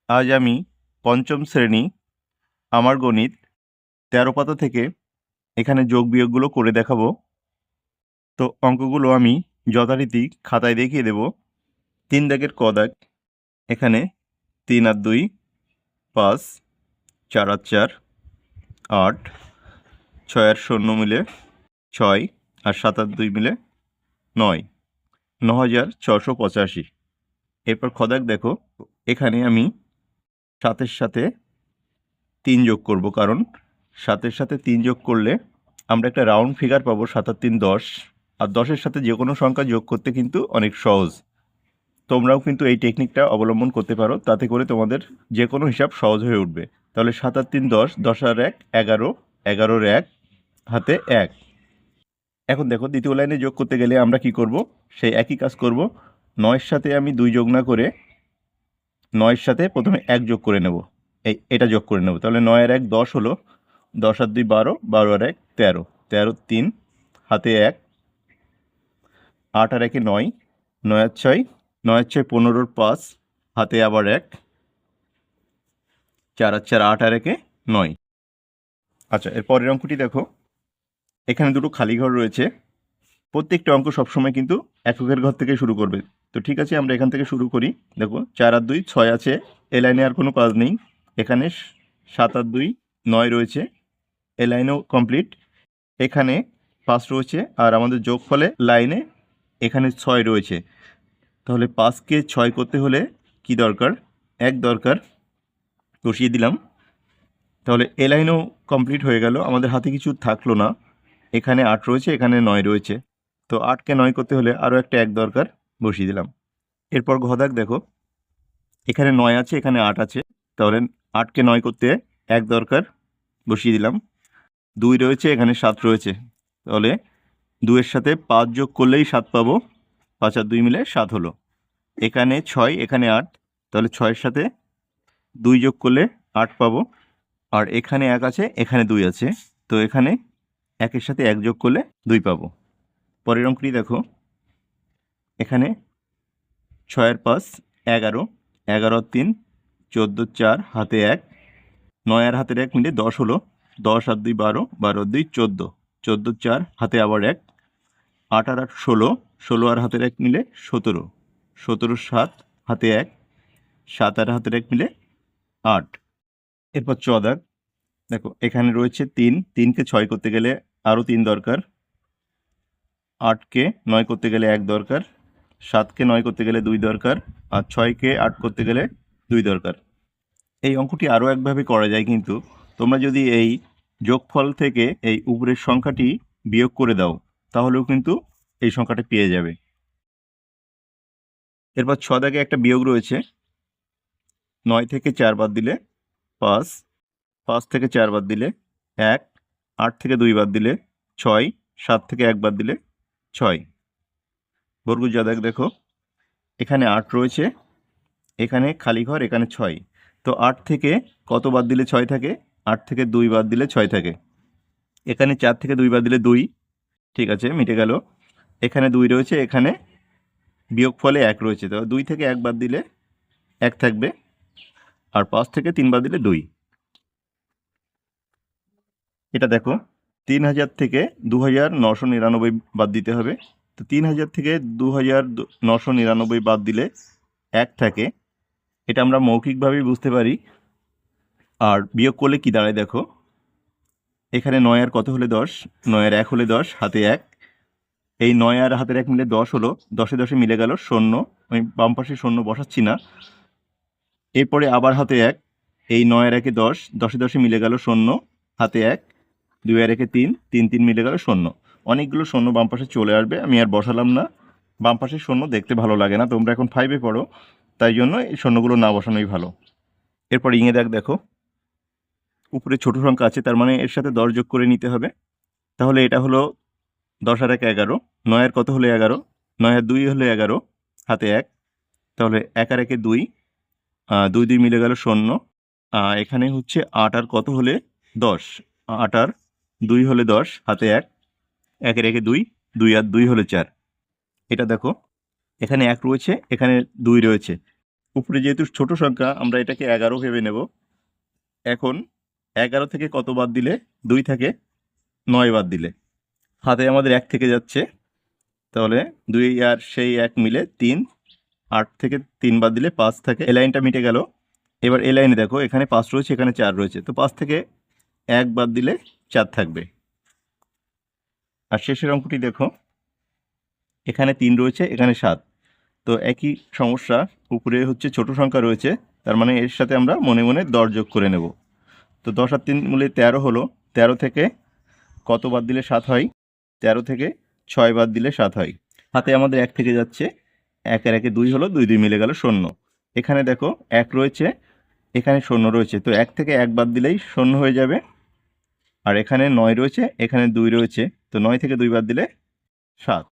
আজ আমি পঞ্চম শ্রেণী আমার গণিত ১৩ পাতা থেকে এখানে যোগ বিয়োগগুলো করে দেখাবো। তো অঙ্কগুলো আমি যথারীতি খাতায় দেখিয়ে দেব। ৩ দাগের ক দাগ, এখানে ৩ আর ২ ৫, ৪ আর ৪ ৮, ৬ আর ০ মিলে ৬ আর ৭ আর ২ মিলে ৯, ৯,৬৮৫। এরপর খ দাগ দেখো, এখানে আমি ৭-এর সাথে ৩ যোগ করব, কারণ ৭-এর সাথে ৩ যোগ করলে আমরা একটা রাউন্ড ফিগার পাবো। ৭ আর ৩ ১০, আর ১০-এর সাথে যে কোনো সংখ্যা যোগ করতে কিন্তু অনেক সহজ। তোমরাও কিন্তু এই টেকনিকটা অবলম্বন করতে পারো, তাতে করে তোমাদের যে কোনো হিসাব সহজ হয়ে উঠবে। তাহলে ৭ আর ৩ ১০, ১০ আর ১ ১১, ১১-র ১ হাতে ১। এখন দেখো, দ্বিতীয় লাইনে যোগ করতে গেলে আমরা কি করব? সেই একই কাজ করব। ৯-এর সাথে আমি ২ যোগ না করে ৯-এর সাথে প্রথমে ১ যোগ করে নেব। এটা যোগ করে নেব। তাহলে ৯ আর ১ ১০ হলো, ১০ আর ২ ১২, ১২ আর ১ ১৩, ১৩ ৩ হাতে ১, ৮ আর ১ ৯, ৯ আর ৬, ৯ আর ৬ ১৫-র ৫ হাতে আবার ১, ৪ আর ৪ ৮ আর ১ ৯। আচ্ছা, এর পরের অঙ্কটি দেখো, এখানে দুটো খালি ঘর রয়েছে। প্রত্যেকটা অঙ্ক সবসময় কিন্তু এককের ঘর থেকে শুরু করবে। তো ঠিক আছে, আমরা এখান থেকে শুরু করি। দেখো, ৪ আর ২ ৬ আছে, এ লাইনে আর কোনো কাজ নেই। এখানে ৭ আর ২ ৯ রয়েছে, এ লাইনেও কমপ্লিট। এখানে ৫ রয়েছে, আর আমাদের যোগফলে লাইনে এখানে ৬ রয়েছে। তাহলে ৫কে ৬ করতে হলে কি দরকার? ১ দরকার, বসিয়ে দিলাম। তাহলে এ লাইনও কমপ্লিট হয়ে গেল, আমাদের হাতে কিছু থাকলো না। এখানে ৮ রয়েছে, এখানে ৯ রয়েছে। তো ৮কে ৯ করতে হলে আরও একটা ১ দরকার, বসিয়ে দিলাম। এরপর ঘ দাগ দেখো, এখানে ৯ আছে, এখানে ৮ আছে। তাহলে ৮কে ৯ করতে ১ দরকার, বসিয়ে দিলাম। ২ রয়েছে, এখানে ৭ রয়েছে। তাহলে ২-এর সাথে ৫ যোগ করলেই ৭ পাবো। ৫ আর ২ মিলে ৭ হলো। এখানে ৬, এখানে ৮। তাহলে ৬-এর সাথে ২ যোগ করলে ৮ পাবো। আর এখানে ১ আছে, এখানে ২ আছে। তো এখানে ১-এর সাথে ১ যোগ করলে ২ পাবো। পরের অঙ্কটি দেখো, এখানে ৬ আর ৫ ১১, ১১ আর ৩ ১৪, ৪ হাতে ১, ৯ আর হাতের ১ মিলে ১০ হলো। ১০ আর ২ ১২, ১২ আর ২ ১৪, ১৪ ৪ হাতে আবার ১, ৮ আর ৮ ১৬, ১৬ আর হাতের ১ মিলে ১৭, ১৭ ৭ হাতে ১, ৭ আর হাতের ১ মিলে ৮। এরপর চ দাগ দেখো, এখানে রয়েছে ৩, ৩কে ৬ করতে গেলে আরও ৩ দরকার। ৮কে ৯ করতে গেলে ১ দরকার। ৭কে ৯ করতে গেলে ২ দরকার। আর ৬কে ৮ করতে গেলে ২ দরকার। এই অঙ্কটি আরও একভাবে করা যায়, কিন্তু তোমরা যদি এই যোগফল থেকে এই উপরের সংখ্যাটি বিয়োগ করে দাও, তাহলেও কিন্তু এই সংখ্যাটা পেয়ে যাবে। এরপর ৬ দাগে একটা বিয়োগ রয়েছে। ৯ থেকে ৪ বাদ দিলে ৫, ৫ থেকে ৪ বাদ দিলে ১, ৮ থেকে ২ বাদ দিলে ৬, ৭ থেকে ১ বাদ দিলে ৬। বর্গজ জ দাগ দেখো, এখানে ৮ রয়েছে, এখানে খালি ঘর, এখানে ৬। তো ৮ থেকে কত বাদ দিলে ৬ থাকে? ৮ থেকে ২ বাদ দিলে ৬ থাকে। এখানে ৪ থেকে ২ বাদ দিলে ২, ঠিক আছে, মিটে গেল। এখানে ২ রয়েছে, এখানে বিয়োগফলে ১ রয়েছে। তো ২ থেকে ১ বাদ দিলে ১ থাকবে, আর ৫ থেকে ৩ বাদ দিলে ২। এটা দেখো, ৩,০০০ থেকে ২,৯৯৯ বাদ দিতে হবে। তো ৩,০০০ থেকে ২,৯৯৯ বাদ দিলে ১ থাকে। এটা আমরা মৌখিকভাবেই বুঝতে পারি। আর বিয়োগ করলে কি দাঁড়ায় দেখো, এখানে ৯ আর কত হলে ১০? ৯ আর ১ হলে ১০, হাতে ১। এই ৯ আর হাতের ১ মিলে ১০ হলো, ১০-এ ১০-এ মিলে গেল ০। আমি বাম পাশে ০ বসাচ্ছি না। এরপরে আবার হাতে ১, এই ৯ আর ১-এ ১০, ১০-এ ১০-এ মিলে গেল ০, হাতে ১, ২ আর ১-এ ৩, ৩ ৩ মিলে গেল ০। অনেকগুলো ০ বাম পাশে চলে আসবে, আমি আর বসালাম না। বাম পাশে ০ দেখতে ভালো লাগে না, তোমরা এখন 5-এ পড়ো, তাই জন্য এই ০গুলো না বসানোই ভালো। এরপর ইঙে দাগ দেখো, উপরে ছোট সংখ্যা আছে, তার মানে এর সাথে ১০ যোগ করে নিতে হবে। তাহলে এটা হলো ১০ আর ১ ১১, ৯ আর কত হলে ১১? ৯ আর ২ হলে ১১, হাতে ১। তাহলে ১ আর ১-এ ২, ২ ২ মিলে গেল ০। এখানে হচ্ছে ৮ আর কত হলে ১০? ৮ আর ২ হলে ১০, হাতে ১। ১ এর ১-এ ২, ২ আর ২ হলে ৪। এটা দেখো, এখানে ১ রয়েছে, এখানে ২ রয়েছে। উপরে যেহেতু ছোট সংখ্যা আমরা এটাকে 11 ভেবে নেব। এখন 11 থেকে কত বাদ দিলে 2 থাকে, 9 বাদ দিলে হাতে আমাদের 1 থেকে যাচ্ছে, তাহলে 2 আর সেই 1 মিলে 3, 8 থেকে 3 বাদ দিলে 5 থাকে। এই লাইনটা মিটে গেল। এবার এই লাইনে দেখো এখানে 5 রয়েছে, এখানে 4 রয়েছে, তো 5 থেকে 1 বাদ দিলে 4 থাকবে। আর শেষের অঙ্কটি দেখো, এখানে 3 রয়েছে, এখানে 7, তো একই সমস্যা, উপরে হচ্ছে ছোট সংখ্যা রয়েছে, তার মানে এর সাথে আমরা মনে মনে 10 যোগ করে নেব। তো 10 আর 3 মূলে 13 হলো, 13 থেকে কত বাদ দিলে 7 হয়, 13 থেকে 6 বাদ দিলে 7 হয়। হাতে আমাদের 1 থেকে যাচ্ছে, 1 আর 1 2 হলো, 2 2 মিলে গেল 0। এখানে দেখো 1 রয়েছে, এখানে 0 রয়েছে, তো 1 থেকে 1 বাদ দিলেই 0 হয়ে যাবে। আর এখানে 9 রয়েছে, এখানে 2 রয়েছে, তো 9 থেকে 2 বাদ দিলে 7।